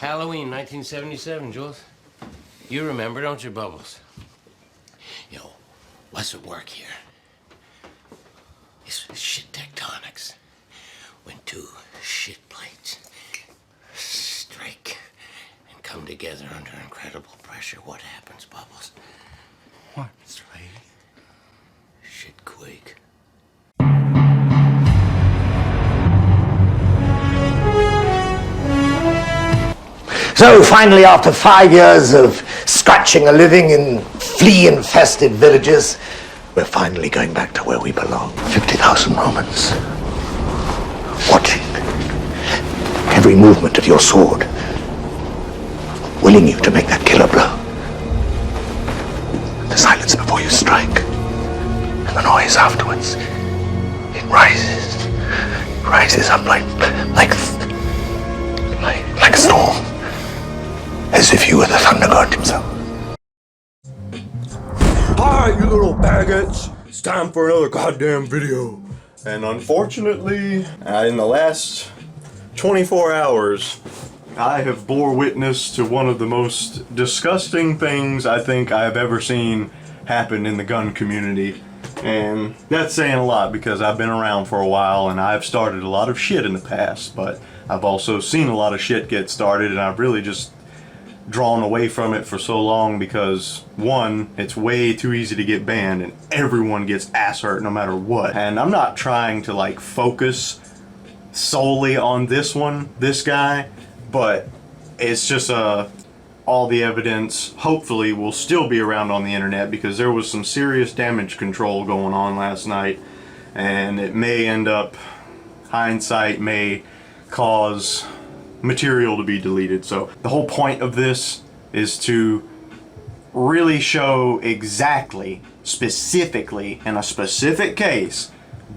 Halloween, 1977, Jules. You remember, don't you, Bubbles? You know, what's at work here? It's shit tectonics. When two shit plates strike and come together under incredible pressure, what happens, Bubbles? What, Mr. Lady? Shit quake. So finally, after 5 years of scratching a living in flea-infested villages, we're finally going back to where we belong. 50,000 Romans watching every movement of your sword, willing you to make that killer blow. The silence before you strike, and the noise afterwards. It rises up like a storm. As if you were the thunder god himself. Alright, you little baggots, it's time for another goddamn video. And unfortunately, in the last 24 hours, I have bore witness to one of the most disgusting things I think I have ever seen happen in the gun community. And that's saying a lot because I've been around for a while and I've started a lot of shit in the past, but I've also seen a lot of shit get started, and I've really just drawn away from it for so long because, one, it's way too easy to get banned and everyone gets ass hurt no matter what. And I'm not trying to like focus solely on this guy, but it's just all the evidence hopefully will still be around on the internet because there was some serious damage control going on last night, and it may end up, hindsight may cause material to be deleted. So the whole point of this is to really show exactly, specifically, in a specific case,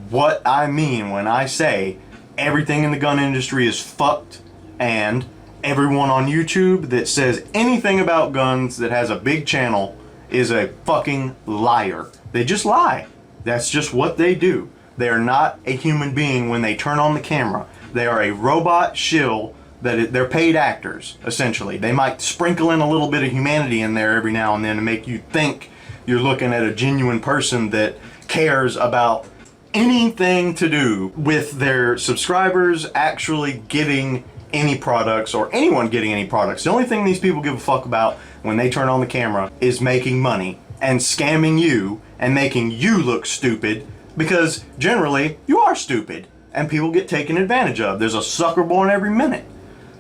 what I mean when I say everything in the gun industry is fucked, and everyone on YouTube that says anything about guns that has a big channel is a fucking liar. They just lie. That's just what they do. They are not a human being when they turn on the camera. They are a robot shill. They're paid actors, essentially. They might sprinkle in a little bit of humanity in there every now and then to make you think you're looking at a genuine person that cares about anything to do with their subscribers actually getting any products or anyone getting any products. The only thing these people give a fuck about when they turn on the camera is making money and scamming you and making you look stupid, because generally you are stupid and people get taken advantage of. There's a sucker born every minute.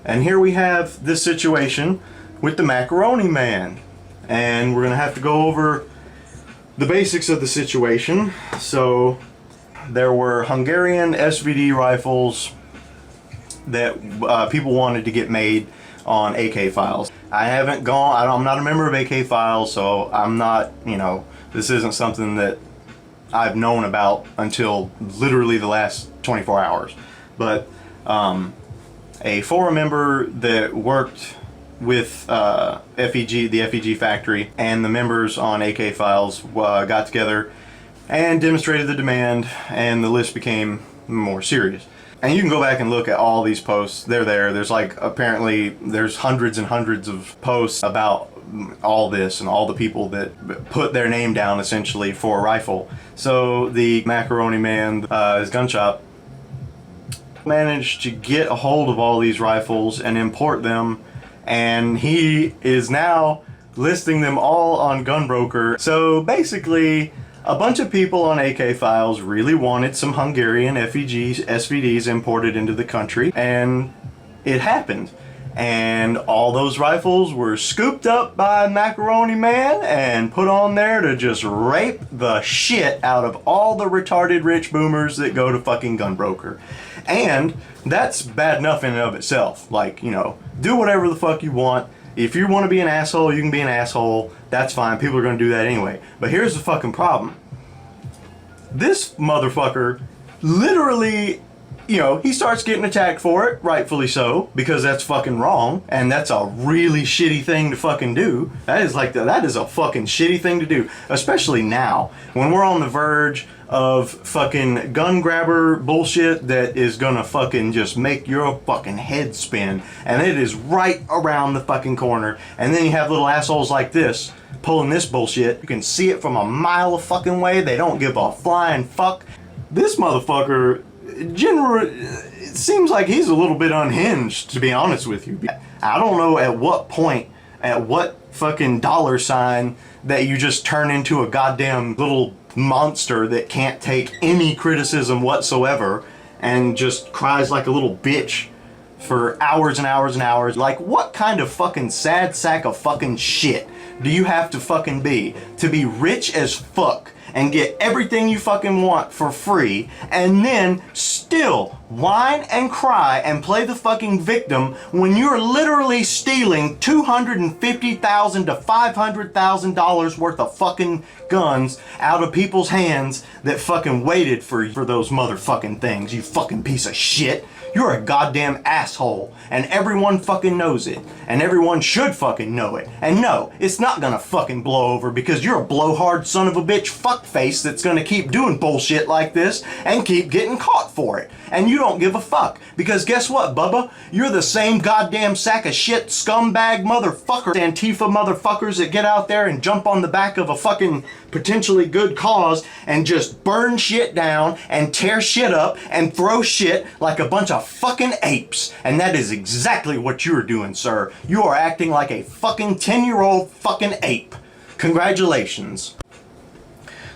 And here we have this situation with the MACaroni man. And we're going to have to go over the basics of the situation. So there were Hungarian SVD rifles that people wanted to get made on AK files. I'm not a member of AK files, so I'm not, this isn't something that I've known about until literally the last 24 hours. But a forum member that worked with FEG, the FEG factory, and the members on AK files got together and demonstrated the demand, and the list became more serious. And you can go back and look at all these posts. They're there. There's apparently there's hundreds and hundreds of posts about all this and all the people that put their name down essentially for a rifle. So the MACaroni man, his gun shop, managed to get a hold of all these rifles and import them, and he is now listing them all on Gunbroker. So basically, a bunch of people on AK files really wanted some Hungarian FEGs, SVDs imported into the country, and it happened. And all those rifles were scooped up by MACaroni man and put on there to just rape the shit out of all the retarded rich boomers that go to fucking Gunbroker. And that's bad enough in and of itself. Do whatever the fuck you want. If you want to be an asshole, you can be an asshole. That's fine. People are going to do that anyway. But here's the fucking problem. This motherfucker literally, he starts getting attacked for it, rightfully so, because that's fucking wrong, and that's a really shitty thing to fucking do. That is a fucking shitty thing to do, especially now, when we're on the verge of fucking gun grabber bullshit that is gonna fucking just make your fucking head spin, and it is right around the fucking corner. And then you have little assholes like this pulling this bullshit. You can see it from a mile of fucking way. They don't give a flying fuck. This motherfucker, it seems like he's a little bit unhinged, to be honest with you. I don't know at what point, at what fucking dollar sign, that you just turn into a goddamn little monster that can't take any criticism whatsoever and just cries like a little bitch for hours and hours and hours. Like, what kind of fucking sad sack of fucking shit do you have to fucking be to be rich as fuck and get everything you fucking want for free, and then still whine and cry and play the fucking victim when you're literally stealing $250,000 to $500,000 worth of fucking guns out of people's hands that fucking waited for those motherfucking things, you fucking piece of shit. You're a goddamn asshole, and everyone fucking knows it, and everyone should fucking know it. And no, it's not gonna fucking blow over because you're a blowhard son of a bitch fuckface that's gonna keep doing bullshit like this and keep getting caught for it. And you don't give a fuck, because guess what, Bubba? You're the same goddamn sack of shit scumbag motherfucker, Antifa motherfuckers that get out there and jump on the back of a fucking potentially good cause and just burn shit down and tear shit up and throw shit like a bunch of fucking apes. And that is exactly what you're doing, sir. You are acting like a fucking 10-year-old fucking ape. Congratulations.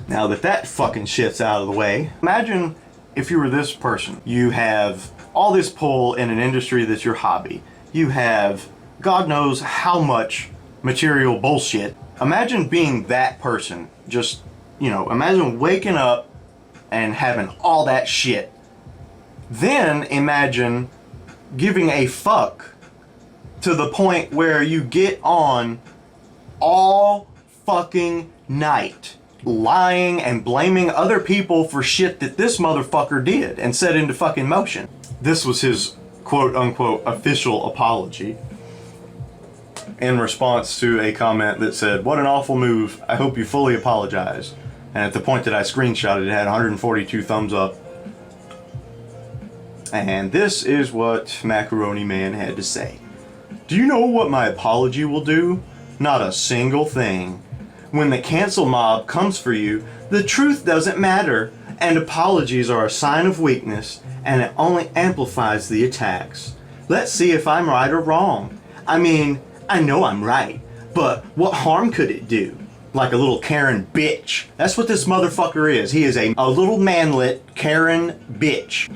Now that fucking shit's out of the way, imagine if you were this person. You have all this pull in an industry that's your hobby. You have God knows how much material bullshit. Imagine being that person. Just, you know, imagine waking up and having all that shit. Then imagine giving a fuck to the point where you get on all fucking night lying and blaming other people for shit that this motherfucker did and set into fucking motion. This was his quote unquote official apology in response to a comment that said, "What an awful move. I hope you fully apologize." And at the point that I screenshotted, it had 142 thumbs up. And this is what MACaroni Man had to say. "Do you know what my apology will do? Not a single thing. When the cancel mob comes for you, the truth doesn't matter, and apologies are a sign of weakness, and it only amplifies the attacks. Let's see if I'm right or wrong. I mean, I know I'm right, but what harm could it do? Like a little Karen bitch." That's what this motherfucker is. He is a little manlet Karen bitch.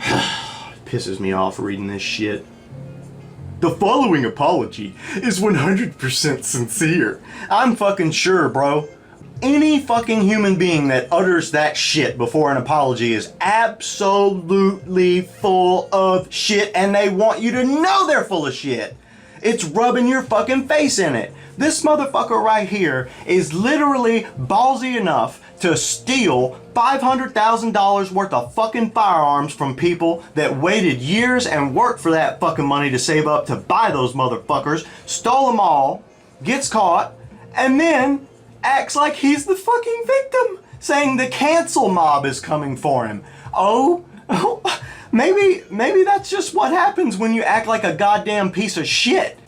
Pisses me off reading this shit. "The following apology is 100% sincere." I'm fucking sure, bro. Any fucking human being that utters that shit before an apology is absolutely full of shit, and they want you to know they're full of shit. It's rubbing your fucking face in it. This motherfucker right here is literally ballsy enough to steal $500,000 worth of fucking firearms from people that waited years and worked for that fucking money to save up to buy those motherfuckers, stole them all, gets caught, and then acts like he's the fucking victim, saying the cancel mob is coming for him. Oh, maybe that's just what happens when you act like a goddamn piece of shit.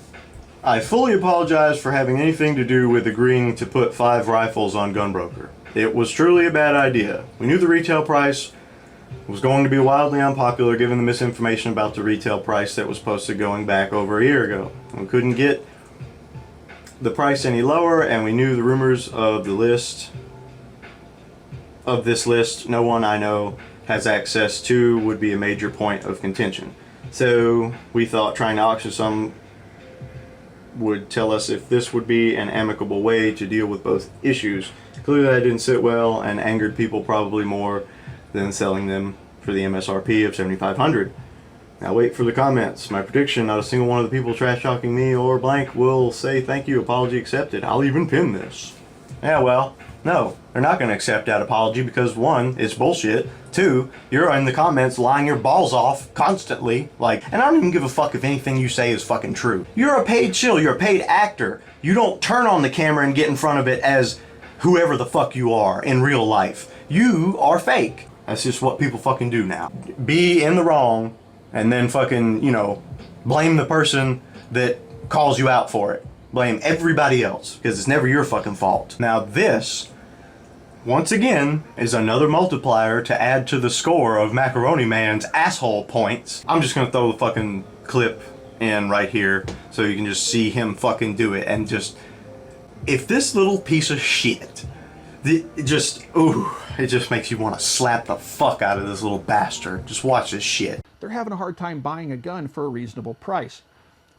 "I fully apologize for having anything to do with agreeing to put 5 rifles on Gunbroker. It was truly a bad idea. We knew the retail price was going to be wildly unpopular given the misinformation about the retail price that was posted going back over a year ago. We couldn't get the price any lower, and we knew the rumors of this list no one I know has access to would be a major point of contention. So we thought trying to auction some would tell us if this would be an amicable way to deal with both issues. Clearly that didn't sit well and angered people probably more than selling them for the MSRP of $7,500. Now wait for the comments. My prediction, not a single one of the people trash talking me or blank will say thank you, apology accepted. I'll even pin this." Yeah, well, no, they're not going to accept that apology because 1, it's bullshit. 2, you're in the comments lying your balls off constantly. And I don't even give a fuck if anything you say is fucking true. You're a paid shill, you're a paid actor. You don't turn on the camera and get in front of it as whoever the fuck you are in real life. You are fake. That's just what people fucking do now. Be in the wrong and then fucking, you know, blame the person that calls you out for it. Blame everybody else because it's never your fucking fault. Now this, once again, is another multiplier to add to the score of Macaroni Man's asshole points. I'm just gonna throw the fucking clip in right here so you can just see him fucking do it. And just, if this little piece of shit, it just makes you want to slap the fuck out of this little bastard. Just watch this shit. They're having a hard time buying a gun for a reasonable price.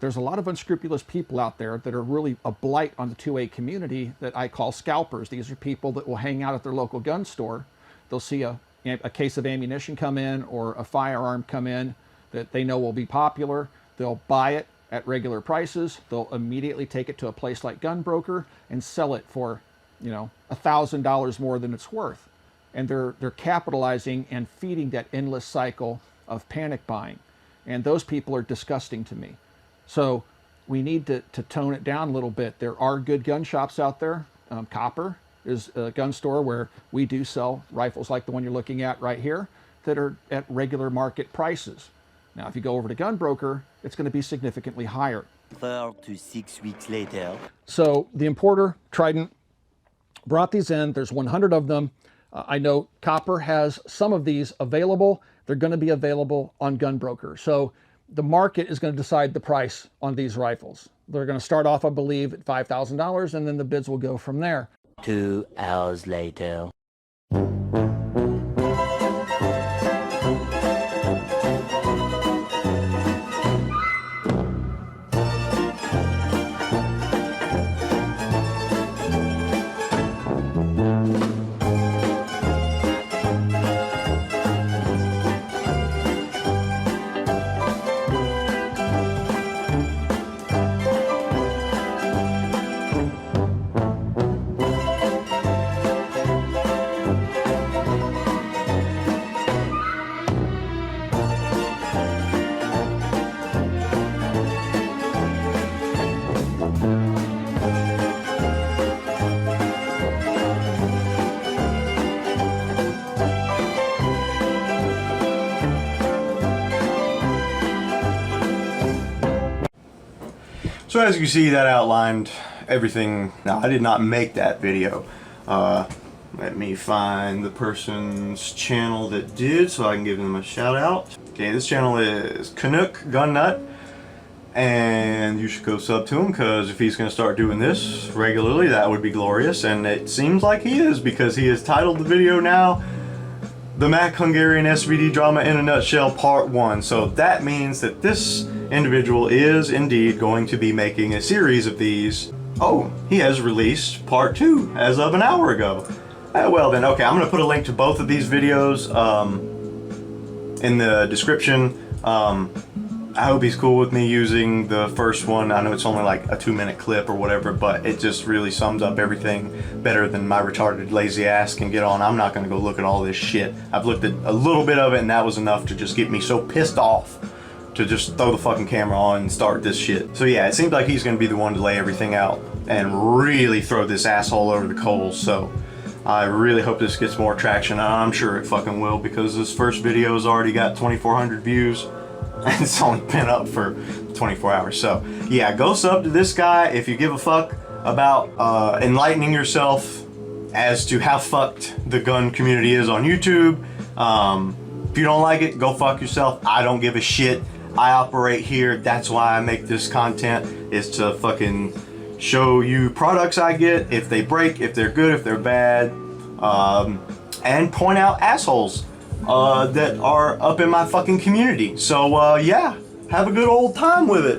There's a lot of unscrupulous people out there that are really a blight on the 2A community that I call scalpers. These are people that will hang out at their local gun store. They'll see a case of ammunition come in or a firearm come in that they know will be popular. They'll buy it at regular prices. They'll immediately take it to a place like Gunbroker and sell it for, you know, $1,000 more than it's worth. And they're capitalizing and feeding that endless cycle of panic buying. And those people are disgusting to me. So we need to tone it down a little bit. There are good gun shops out there. Copper is a gun store where we do sell rifles like the one you're looking at right here that are at regular market prices. Now, if you go over to Gunbroker, it's going to be significantly higher. 4 to 6 weeks later. So the importer, Trident, brought these in. There's 100 of them. I know Copper has some of these available. They're going to be available on Gunbroker. So the market is going to decide the price on these rifles. They're going to start off, I believe, at $5,000, and then the bids will go from there. 2 hours later. So as you see, that outlined everything. Now, I did not make that video. Let me find the person's channel that did so I can give them a shout out. Okay, this channel is Canuck Gun Nut, and you should go sub to him because if he's going to start doing this regularly, that would be glorious. And it seems like he is, because he has titled the video now The Mac Hungarian SVD Drama in a Nutshell Part 1. So that means that this individual is indeed going to be making a series of these. Oh, he has released Part 2 as of an hour ago. Well then, okay, I'm going to put a link to both of these videos in the description. I hope he's cool with me using the first one. I know it's only like a 2-minute clip or whatever, but it just really sums up everything better than my retarded lazy ass can get on. I'm not going to go look at all this shit. I've looked at a little bit of it, and that was enough to just get me so pissed off to just throw the fucking camera on and start this shit. So yeah, it seems like he's going to be the one to lay everything out and really throw this asshole over the coals. So I really hope this gets more traction. I'm sure it fucking will, because this first video has already got 2,400 views. And it's only been up for 24 hours. So yeah, go sub to this guy if you give a fuck about enlightening yourself as to how fucked the gun community is on YouTube. If you don't like it, go fuck yourself. I don't give a shit. I operate here. That's why I make this content, is to fucking show you products I get, if they break, if they're good, if they're bad, and point out assholes that are up in my fucking community. So yeah, have a good old time with it.